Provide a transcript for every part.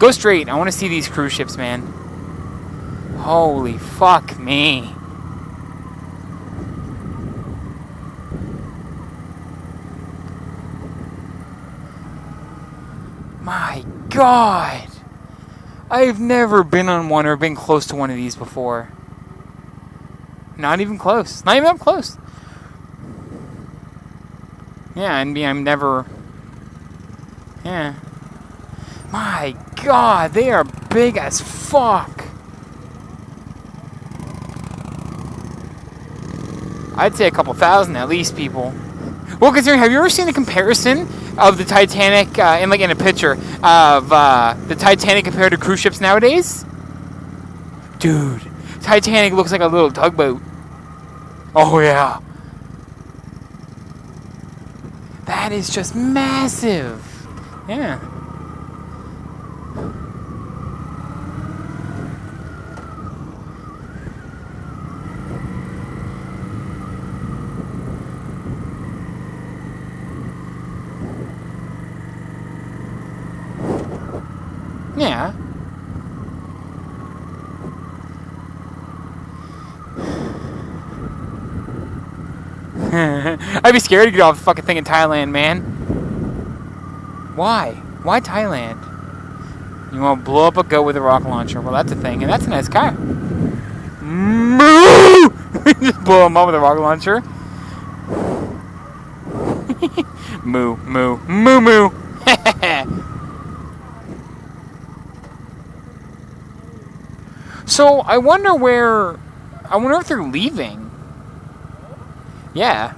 Go straight. I want to see these cruise ships, man. Holy fuck me. My God. I've never been on one or been close to one of these before. Not even close. Not even up close. Yeah, I'm never... Yeah. My God, they are big as fuck. I'd say a couple thousand at least, people. Well, considering, have you ever seen a comparison of the Titanic in a picture of the Titanic compared to cruise ships nowadays? Dude, Titanic looks like a little tugboat. Oh yeah, that is just massive. Yeah. Yeah. I'd be scared to get off the fucking thing in Thailand, man. Why? Why Thailand? You want to blow up a goat with a rocket launcher? Well, that's a thing, and that's a nice car. Moo! Just blow him up with a rocket launcher. Moo, moo, moo, moo. So, I wonder if they're leaving. Yeah.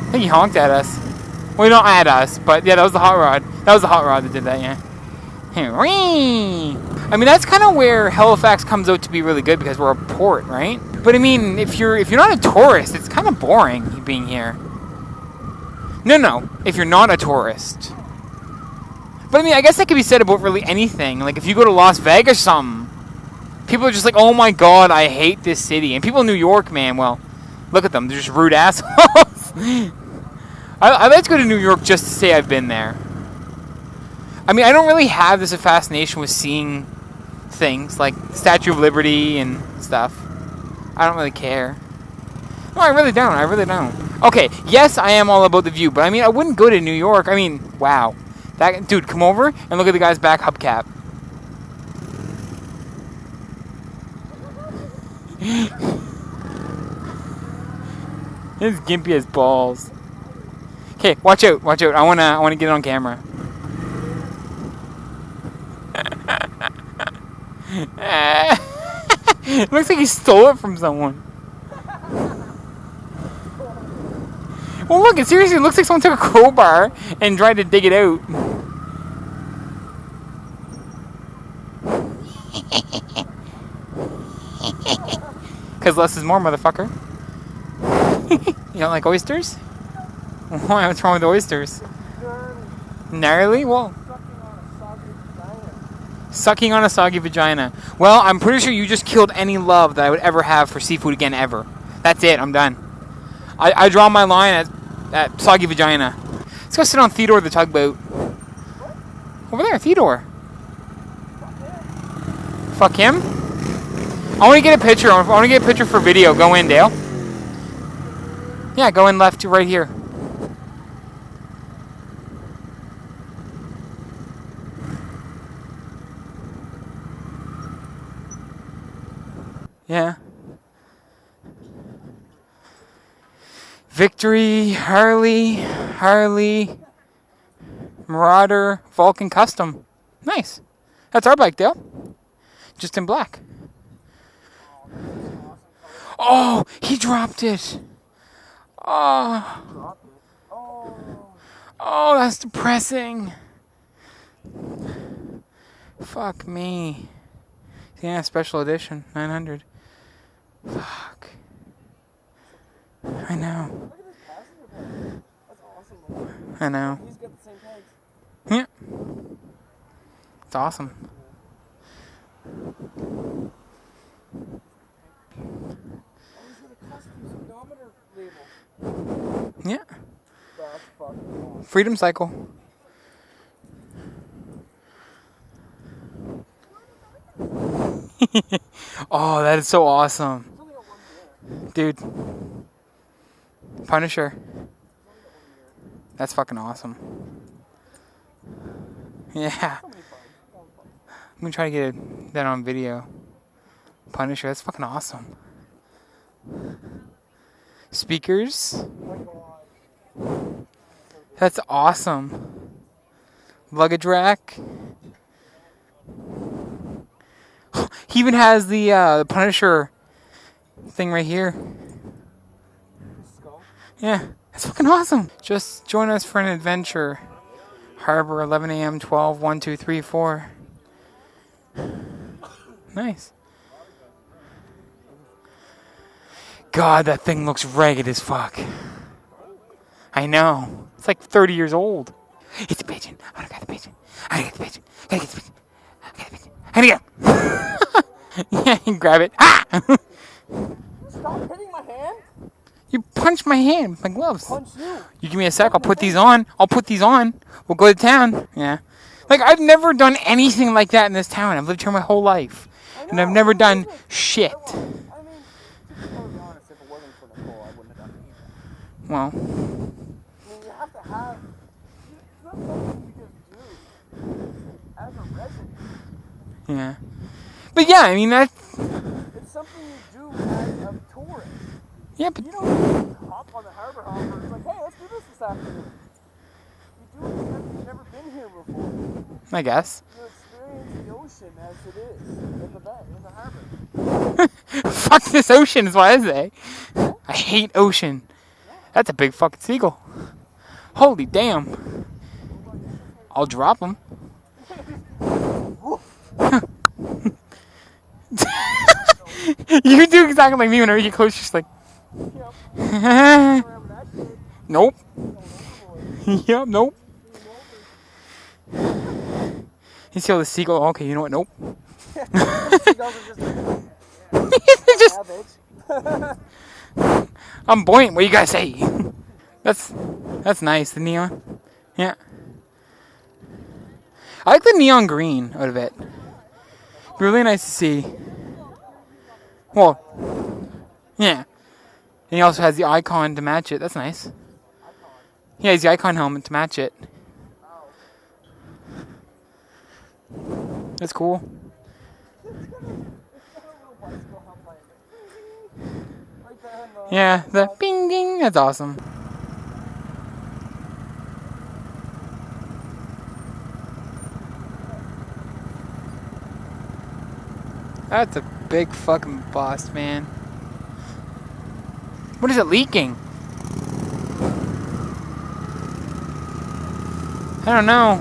I think he honked at us. Well, not at us, but yeah, that was the hot rod. That was the hot rod that did that, yeah. I mean, that's kind of where Halifax comes out to be really good because we're a port, right? But I mean, if you're not a tourist, it's kind of boring being here. No, if you're not a tourist. But I mean, I guess that could be said about really anything. Like if you go to Las Vegas or something, people are just like, oh my God, I hate this city. And people in New York, man, well, look at them. They're just rude assholes. I like to go to New York just to say I've been there. I mean, I don't really have this fascination with seeing things like Statue of Liberty and stuff. I don't really care. No, I really don't. Okay, yes, I am all about the view, but I mean, I wouldn't go to New York. I mean, wow. That dude, come over and look at the guy's back hubcap. It's gimpy as balls. Okay, watch out. I wanna get it on camera. It looks like he stole it from someone. Well, look, it seriously looks like someone took a crowbar and tried to dig it out. Because less is more, motherfucker. You don't like oysters? Why? What's wrong with oysters? Gnarly? Well, sucking on a soggy vagina. Well, I'm pretty sure you just killed any love that I would ever have for seafood again, ever. That's it. I'm done. I draw my line at soggy vagina. Let's go sit on Theodore the tugboat. Over there, Theodore. Fuck him? I want to get a picture. I want to get a picture for video. Go in, Dale. Yeah, go in left to right here. Yeah. Victory, Harley, Marauder, Vulcan Custom. Nice. That's our bike, Dale. Just in black. Oh, he dropped it. Oh, that's depressing. Fuck me. Yeah, special edition, 900. Fuck. I know. Look at this passenger plane. That's awesome. I know. He's got the same tags. Yeah. It's awesome. Oh, he's got a custom speedometer label. Yeah. That's fucking awesome. Freedom Cycle. Oh, that is so awesome. He's only got 1 year. Dude. Punisher. That's fucking awesome. Yeah. So many bugs. I'm gonna try to get that on video. Punisher, that's fucking awesome. Speakers. Oh my god. That's awesome. Luggage rack. He even has the Punisher thing right here. Skull. Yeah, that's fucking awesome. Just join us for an adventure. Harbor, 11 a.m., 12, 1, 2, 3, 4. Nice. God, that thing looks ragged as fuck. I know. It's like 30 years old. It's a pigeon. I gotta get the pigeon. I gotta get the pigeon. I gotta get the pigeon. I gotta get the pigeon. I gotta get him. Yeah, you can grab it. Ah! Stop hitting my hand. You punched my hand with my gloves. Punch you. You give me a sec, I'll put these on. We'll go to town. Yeah. Like, I've never done anything like that in this town. I've lived here my whole life. And I've never done shit. I mean, to be totally honest, if it wasn't for Nicole, I wouldn't have done anything. Well, I mean, you have to have... It's not something you just do as a resident. yeah. But yeah, I mean, that... It's something you do as a tourist. Yeah, but... You don't just hop on the harbor hopper. It's like, hey, let's do this afternoon. You do it because you've never been here before. I guess. You experience the ocean as it is in the bay, in the harbor. Fuck this ocean is what I say. I hate ocean. That's a big fucking seagull. Holy damn. I'll drop him. You do exactly like me whenever you get close, just like... Nope. Yep, nope. You see all the seagull? Okay, you know what? Nope. Just, I'm buoyant. What do you guys say? That's nice. The neon. Yeah. I like the neon green out of it. Really nice to see. Well, yeah. And he also has the icon to match it. That's nice. He has the icon helmet to match it. That's cool. Yeah, the bing ding. That's awesome. That's a big fucking bust, man. What is it leaking? I don't know.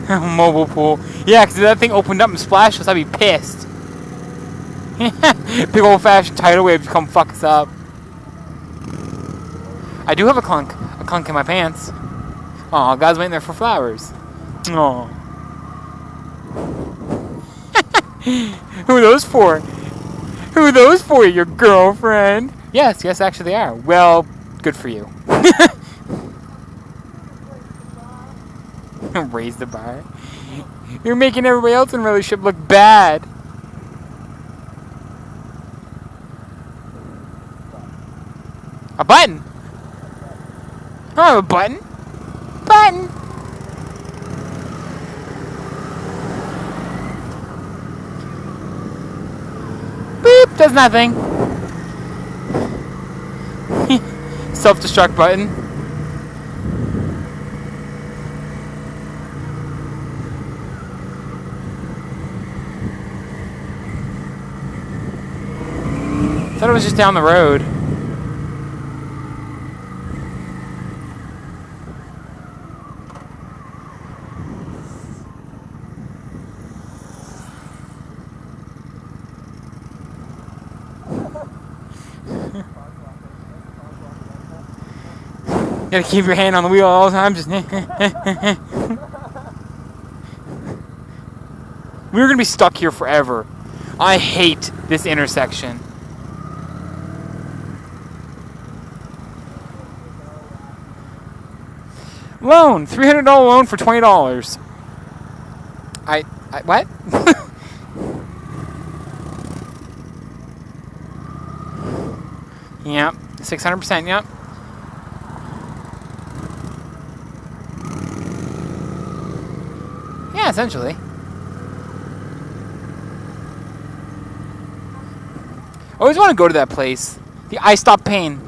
Mobile pool. Yeah, because if that thing opened up and splashed us, I'd be pissed. Big old fashioned tidal wave to come fuck us up. I do have a clunk in my pants. Aw, guys waiting there for flowers. Aw. Who are those for? Who are those for? Your girlfriend? Yes, actually they are. Well, good for you. Raise the bar. You're making everybody else in a relationship look bad. A button? I don't have a button. Button. Beep, does nothing. Self-destruct button. Thought it was just down the road. You gotta keep your hand on the wheel all the time. Just we're gonna be stuck here forever. I hate this intersection. Loan, $300 loan for $20. I what? Yep, 600%. Yep. Yeah, essentially. I always want to go to that place. The I Stop Pain.